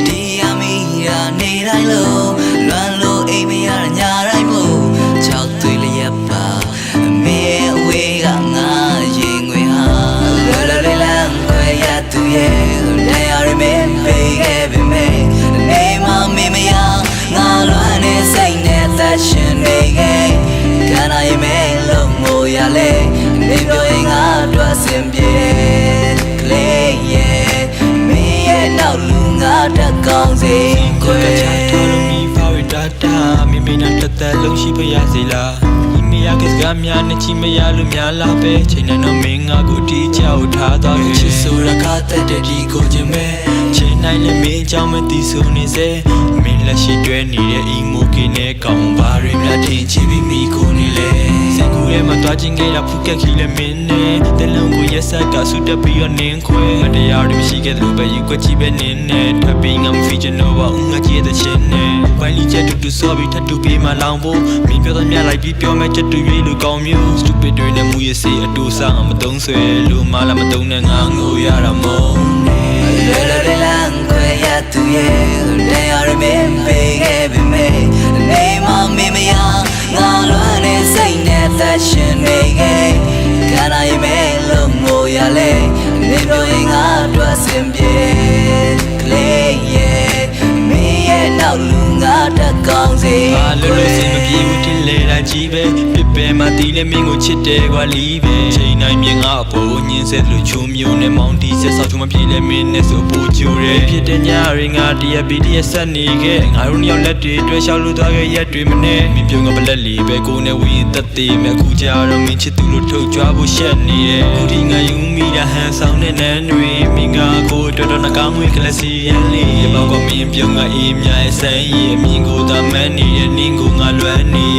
ဒီအမီရာနေတိုင်းလို့လွမ်းလို့အိမ်မရညာတိုင်းမို့၆သွေးလျက်ပါအမေအဝေးကငါရင်ငွေဟာလွယ်လွယ်လေးလမ်းခွဲရသူရဲ့နေရာရမင်းပေးခဲ့ပေမဲ့နေမမေမရငါလွမ်းနေစိတ်နဲ့သက်ရှင်နေခဲ့ခန္ဓာရဲ့မဲလို့ငိုရလေနေပြောရင်ငါတွေ့စင်ပြေကလေးရဲ့မင်းရဲ့နောက်လူငါတက်ကောင်းစေခွဲမိမိနဲ့တက်တက်လုံးရှိဖရစေလားမိမိရကစကားများနဲ့ချီမရလို့များလာပဲချိန်နဲ့တော့မင်းငါကိုတီးချောက်ထားတော့ချစ်ဆိုရခါတက်တဲ့ဒီကိုခြင်းပဲချိန်နိုင်လည်းမင်းကြောင့်မသိဆိုနေစေမင်းလက်ရှိတွဲနေတဲ့ emoji နဲ့ကောင်းပါရမြထင်ချပြီးမိကိုနေလေစိတ်ကူးထဲမှာတွားချင်းခဲ့ရဖုတ်ကက်ခီလည်းမင်းနဲ့တလုံးကိုရက်ဆက်ကဆူတက်ပြီးတော့နင်းခွဲမတရားတွေမရှိခဲ့သလိုပဲယူကွက်ကြည့်ပဲနင်းနဲ့ထပ်ပြီးငါမဖီချင်တော့ဘာငါကြည့်တဲ့ချင်းနဲ့ဝိုင်းလီချက်တူဆော်ပြီးထပ်တူပြေးမှလောင်ဖို့မင်းပြောတော့မြလိုက်ပြီးပြောမဲ့ချက်တူရွေးလို့ကောင်းမျိုး stupid တွေနဲ့မူရစေအတူစားမတုံးဆွဲလို့မလာမတုံးနဲ့ငါငိုရတာမဟုတ်လွယ်လွယ်လေးလမ်းခွဲရသူရဲ့နေရာရမင်းပေးခဲ့ပေမဲ့နေမမေမရငါလွမ်းနေစိတ်နဲ့သက်ရှင်နေခဲ့ခန္ဓာရဲ့မဲလို့ငိုရလေနေပြောရင်ငါတွေ့စင်ပြေကလေးရဲ့မင်းရဲ့နောက်လူငါတက်ကောင်းစေလွယ်လွယ်စင်မပြေဘူးတင်လေတာကြီးပဲပြပဲမှတီးလဲမင်းကိုချစ်တယ်ကွာလီးပဲချိန်တိုင်းမြင်ငါအပေါ်ညင်းဆဲလို့ချုံမျိုးနဲ့မောင်းတီးဆက်ဆောက်ချုံမပြေလဲမင်းနဲ့ဆိုပူကျူတယ်ဖြစ်တဲ့ညရီငါတရက်ပြီးတရက်ဆက်နေခဲ့ငါတို့နှစ်ယောက်လက်တွေတွဲလျှောက်လို့သွားခဲ့ရက်တွေမနဲ့မင်းပြုံးကပလက်လီပဲကိုနဲ့ဝင်းသက်သေးမဲ့အခုကြတော့မင်းချစ်သူလို့ထုတ်ကြွားဖို့ရှက်နေရဲ့ခုဒီငါယူမိတာဟန်ဆောင်တဲ့နန်းတွေမင်းကကိုတော်တော်နှကောင်းဝေးကလစီရန်လေးရပောက်ကမင်းပြုံးကအေးမြဲဆန်းရဲ့မင်းကိုသာမန်းနေတဲ့နင်းကိုငါလွမ်းနေ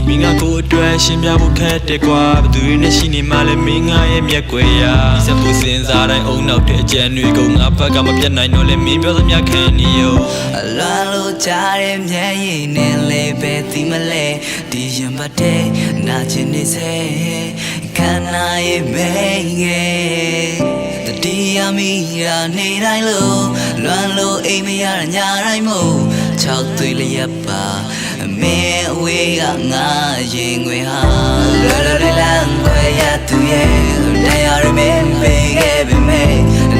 မင်းကကိုအတွက်ရှင်းပြဖို့ခက်တယ်ကွာဘသူတွေနဲ့ရှိနေမှလည်းမင်းငါရဲ့မျက်ွယ်ရာစပ်ဖို့စဉ်းစားတိုင်းအုံနောက်တဲ့အကြံတွေကိုငါဘက်ကမပြတ်နိုင်တော့လဲမင်းပြောသမျှခံနေရောအလားလို့ကြားတဲ့မျက်ရည်နဲ့လေးပဲဒီမလဲဒီရင်ပတ်တဲ့နာကျင်နေစေခန္ဓာရဲ့မဲငယ်တတိယမီရာနေတိုင်းလို့လွမ်းလို့အိမ်မရညာတိုင်းမို့၆သွေးလျက်ပါအမေအဝေးကငါရင်ငွေဟာလွယ်လွယ်လေးလမ်းခွဲရသူရဲ့နေရာရမင်းပေးခဲ့ပေမဲ့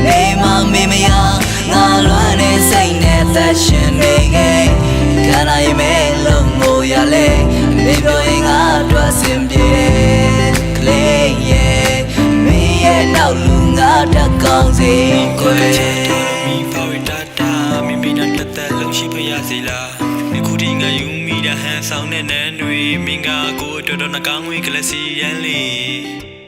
နေမမေမရငါလွမ်းနေစိတ်နဲ့သက်ရှင်နေခဲ့ခန္ဓာရဲ့မဲလို့ငိုရလေနေပြောရင်ငါတွေ့စင်ပြေကလေးရဲ့မင်းရဲ့နောက်လူငါတက်ကောင်းစေခွဲမိဖော်တာတာမိမိနဲ့တက်တက်လုံးရှိဖရစေလားအခုဒီငါယူမိတာဟန်ဆောင်တဲ့နန်းတွေမင်းကကိုတော်တော်နှကောင်းဝေးကလစီရန်လေး